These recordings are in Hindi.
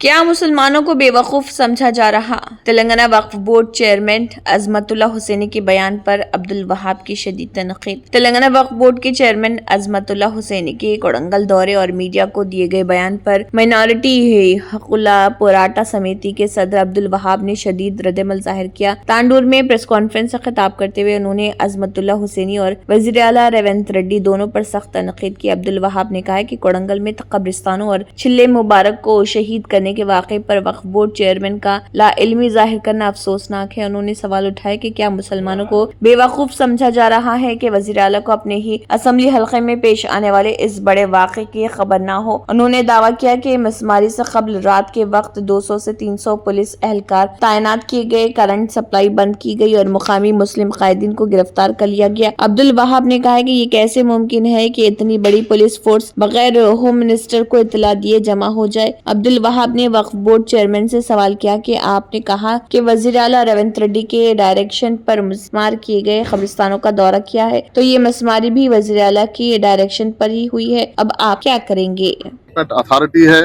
क्या मुसलमानों को बेवकूफ समझा जा रहा? तेलंगाना वक्फ बोर्ड चेयरमैन अजमतुल्ला हुसैनी के बयान पर अब्दुल वहाब की शदीद तनकीद। तेलंगाना वक्फ बोर्ड के चेयरमैन अजमतुल्ला हुसैनी के कोडंगल दौरे और मीडिया को दिए गए बयान पर माइनॉरिटी हकुल्ला पोराटा समिति के सदर अब्दुल वहाब ने शदीद रद्दमल जाहिर किया। तांडूर में प्रेस कॉन्फ्रेंस से खिताब करते हुए उन्होंने अजमतुल्ला हुसैनी और वजीर आला रेवंत रेड्डी दोनों पर सख्त तनकीद की। अब्दुल वहाब ने कहा कि कोडंगल में कब्रिस्तानों और चिल्ले मुबारक को शहीद करने के वाक़े पर वक्फ बोर्ड चेयरमैन का लाइल्मी जाहिर करना अफसोसनाक है। उन्होंने सवाल उठाया कि क्या मुसलमानों को बेवकूफ समझा जा रहा है कि वज़ीर आला को अपने ही असेंबली हल्के में पेश आने वाले इस बड़े वाक़े की खबर न हो। उन्होंने दावा किया कि मिसमारी से कबल रात के वक्त 200 से 300 पुलिस एहलकार तैनात किए गए, करंट सप्लाई बंद की गई और मुकामी मुस्लिम कायदीन को गिरफ्तार कर लिया गया। अब्दुल वहाब ने कहा कि ये कैसे मुमकिन है कि इतनी बड़ी पुलिस फोर्स बगैर होम मिनिस्टर को इतला दिए जमा हो जाए। अब्दुल वहाब ने वक्फ बोर्ड चेयरमैन से सवाल किया कि आपने कहा कि वजीर आला रेवंत रेड्डी के डायरेक्शन पर मिसमार किए गए कब्रिस्तानों का दौरा किया है, तो ये मिसमारी भी वजीर आला की डायरेक्शन पर ही हुई है। अब आप क्या करेंगे? अथॉरिटी है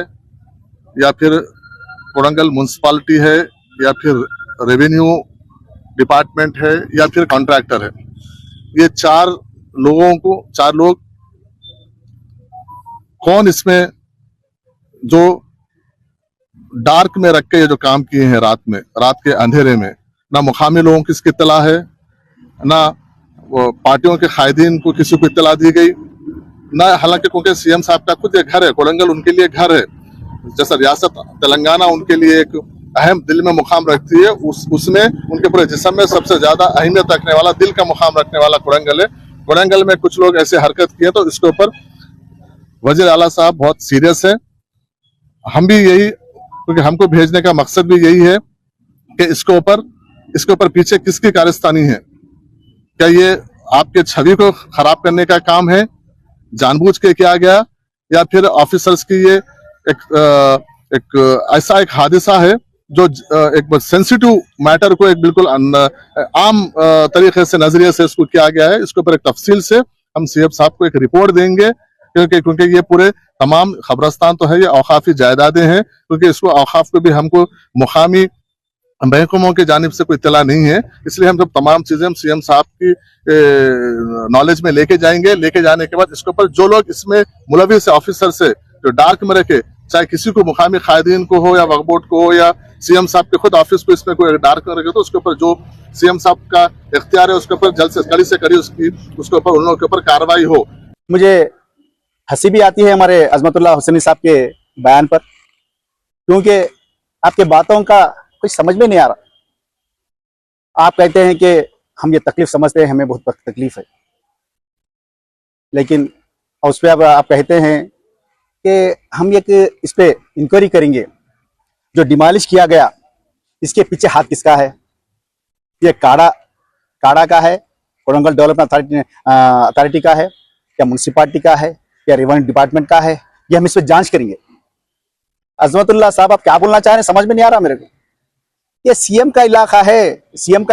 या फिर कोडंगल म्युनिसिपालिटी है या फिर रेवेन्यू डिपार्टमेंट है या फिर कॉन्ट्रैक्टर है, ये चार लोग कौन इसमें जो डार्क में रख के ये जो काम किए हैं रात के अंधेरे में, ना मुकामी लोगों की इसकी इत्तला है, ना पार्टियों के कायदीन को किसी को इत्तला दी गई, ना हालांकि क्योंकि सीएम साहब का खुद एक घर है, कोडंगल उनके लिए घर है, जैसा रियासत तेलंगाना उनके लिए एक अहम दिल में मुकाम रखती है, उसमें उनके पूरे जिस्म में सबसे ज्यादा अहमियत रखने वाला, दिल का मुकाम रखने वाला कोडंगल है। कोडंगल में कुछ लोग ऐसे हरकत किए तो इसके ऊपर वजीर आला साहब बहुत सीरियस है। हम भी यही, क्योंकि हमको भेजने का मकसद भी यही है कि इसके ऊपर पीछे किसकी कारस्तानी है। क्या ये आपके छवि को खराब करने का काम है, जानबूझ के किया गया, या फिर ऑफिसर्स की ये एक ऐसा एक हादसा है जो एक सेंसिटिव मैटर को एक बिल्कुल आम तरीके से नजरिए से इसको किया गया है। इसके ऊपर एक तफसील से हम सीएम साहब को एक रिपोर्ट देंगे, क्योंकि ये पूरे तमाम खबरस्तान तो है, ये औकाफी जायदादें हैं, क्योंकि इसको औकाफ को भी हमको मुकामी महकमों की जानिब से कोई इत्तला नहीं है। इसलिए हम जब तमाम चीजें हम सीएम साहब की नॉलेज में लेके जाएंगे, लेके जाने के बाद इसके ऊपर जो लोग इसमें मुलविस ऑफिसर से जो डार्क में रखे, चाहे किसी को मुकामी कायदीन को हो या वक्फ बोर्ड को हो या सीएम साहब के खुद ऑफिस को इसमें कोई डार्क में रखे, तो उसके ऊपर जो सीएम साहब का इख्तियार है उसके ऊपर जल्द से कड़ी उसके ऊपर उन लोगों के ऊपर कार्रवाई हो। मुझे हंसी भी आती है हमारे अजमतुल्ला हुसैनी साहब के बयान पर, क्योंकि आपके बातों का कुछ समझ में नहीं आ रहा। आप कहते हैं कि हम ये तकलीफ समझते हैं, हमें बहुत तकलीफ है, लेकिन उस पर आप कहते हैं कि हम एक इस पे इंक्वायरी करेंगे, जो डिमोलिश किया गया इसके पीछे हाथ किसका है? ये काड़ा का है, कोडंगल डेवलपमेंट अथॉरिटी का है, या म्युनिसिपालिटी का है, या रेवेन्यू डिपार्टमेंट का है? ये हम इस पर जांच करेंगे। अजमतुल्ला साहब आप क्या बोलना चाह रहे हैं समझ में नहीं आ रहा मेरे को। ये सीएम का इलाका है, सीएम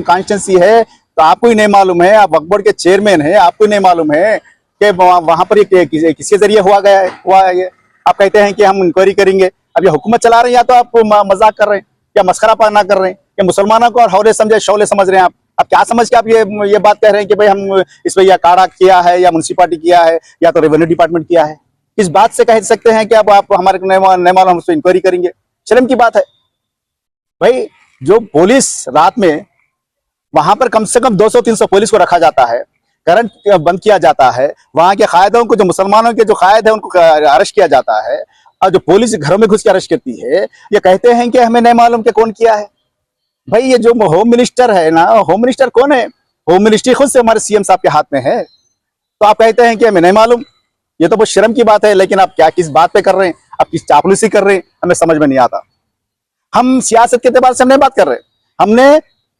कॉन्स्टिट्यूंसी है, तो आपको ही नहीं मालूम है, आप वक्फ बोर्ड के चेयरमैन हैं, आपको ही नहीं मालूम है कि वहां पर किसके जरिए हुआ है ये। आप कहते हैं कि हम इंक्वायरी करेंगे। अब ये हुकूमत चला रहे हैं, या तो आप मजाक कर रहे हैं या मस्खरापना कर रहे हैं, या मुसलमानों को और हौले समझे शौले समझ रहे हैं। आप क्या समझ के आप ये बात कह रहे हैं कि भाई हम इस पर या काड़ा किया है, या म्युनिसिपालिटी किया है, या तो रेवेन्यू डिपार्टमेंट किया है? इस बात से कह सकते हैं कि अब आप हमारे नहीं मालूम, हम उस पर इंक्वायरी करेंगे? शर्म की बात है भाई। जो पुलिस रात में वहां पर कम से कम 200-300 पुलिस को रखा जाता है, करंट बंद किया जाता है, वहां के कायदों को, जो मुसलमानों के जो कायद है उनको अरेस्ट किया जाता है, और जो पुलिस घरों में घुस के अरेस्ट करती है, ये कहते हैं कि हमें नहीं मालूम कि कौन किया है। भाई ये जो होम मिनिस्टर है ना, होम मिनिस्टर कौन है? होम मिनिस्ट्री खुद से हमारे सीएम साहब के हाथ में है, तो आप कहते हैं कि हमें नहीं मालूम। ये तो बहुत शर्म की बात है। लेकिन आप क्या किस बात पे कर रहे हैं, आप किस चापलूसी कर रहे हैं, हमें समझ में नहीं आता। हम सियासत के एतबार से हम नहीं बात कर रहे, हमने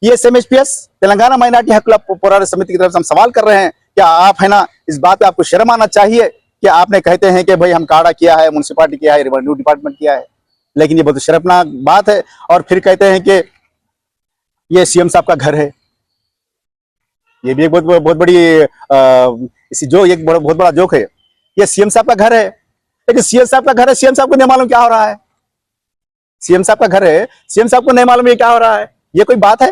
ये SMHPS तेलंगाना माइनॉरिटी हकुल्ला पोराटा समिति की तरफ से हम सवाल कर रहे हैं। क्या आप है ना, इस बात पे आपको शर्म आना चाहिए कि आपने कहते हैं कि भाई हम काड़ा किया है, म्युनिसिपालिटी किया है, रेवेन्यू डिपार्टमेंट किया है, लेकिन ये बहुत शर्मनाक बात है। और फिर कहते हैं कि ये सीएम साहब का घर है। ये भी एक बहुत बड़ी बहुत बड़ा जोक है। ये सीएम साहब का घर है, लेकिन सीएम साहब का घर है, सीएम साहब को नहीं मालूम क्या हो रहा है। सीएम साहब का घर है, सीएम साहब को नहीं मालूम ये क्या हो रहा है? ये कोई बात है?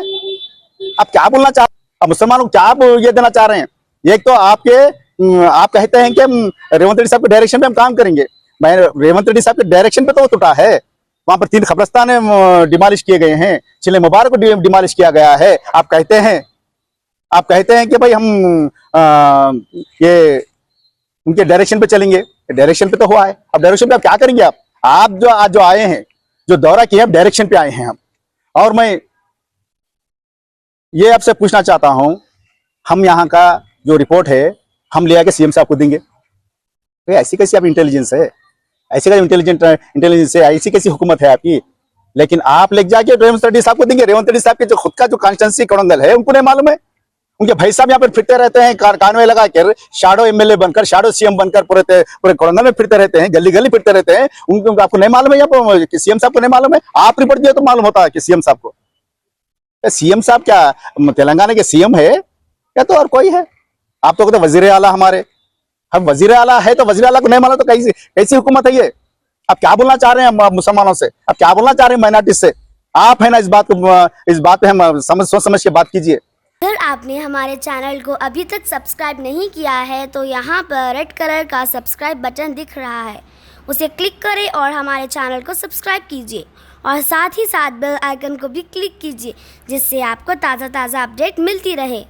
आप क्या बोलना चाह रहे हैं? मुसलमानों को क्या आप ये देना चाह रहे हैं? एक तो आप कहते हैं कि हम रेवंत रेड्डी साहब के डायरेक्शन पे हम काम करेंगे। मैं रेवंत रेड्डी साहब के डायरेक्शन पे तो वो टूटा है। वहां पर 3 कब्रिस्तान डिमोलिश किए गए हैं, चिले मुबारक को डिमोलिश किया गया है। आप कहते हैं कि भाई हम ये उनके डायरेक्शन पे चलेंगे। डायरेक्शन पे तो हुआ है, अब डायरेक्शन पे आप क्या करेंगे? आप जो आज जो आए हैं, जो दौरा किया है, डायरेक्शन पे आए हैं हम। और मैं ये आपसे पूछना चाहता हूं, हम यहाँ का जो रिपोर्ट है हम ले आके सीएम साहब को देंगे। तो ऐसी कैसी आप इंटेलिजेंस है? ऐसी कैसी इंटेलिजेंस है? ऐसी कैसी हुकूमत है आपकी? लेकिन आप ले जाके रेवंत रेड्डी साहब को देंगे। रेवंत रेड्डी साहब के जो खुद का जो कॉन्स्टिट्यूंसी कोडंगल है, उनको नहीं मालूम है? उनके भाई साहब यहाँ पर फिरते रहते हैं, कान में लगा कर, शाडो एमएलए बनकर, शाडो सीएम बनकर पूरे कोडंगल में फिरते रहते हैं, गली गली फिरते रहते हैं। उनको आपको नहीं मालूम है या सीएम साहब को नहीं मालूम है? आप रिपोर्ट दिए तो मालूम होता है कि सीएम साहब को। सीएम साहब क्या तेलंगाना के सीएम है या तो और कोई है? आप तो कहते वजीर आला हमारे। हम वजीर आला है तो वजीर आला को नहीं मालूम तो कैसी हुकूमत है ये? आप क्या बोलना चाह रहे हैं मुसलमानों से? आप क्या बोलना चाह रहे हैं माइनॉरिटी से? आप है ना, इस बात पे हम सोच समझ के बात कीजिए। अगर आपने हमारे चैनल को अभी तक सब्सक्राइब नहीं किया है तो यहाँ पर रेड कलर का सब्सक्राइब बटन दिख रहा है, उसे क्लिक करें और हमारे चैनल को सब्सक्राइब कीजिए और साथ ही साथ बेल आइकन को भी क्लिक कीजिए, जिससे आपको ताज़ा अपडेट मिलती रहे।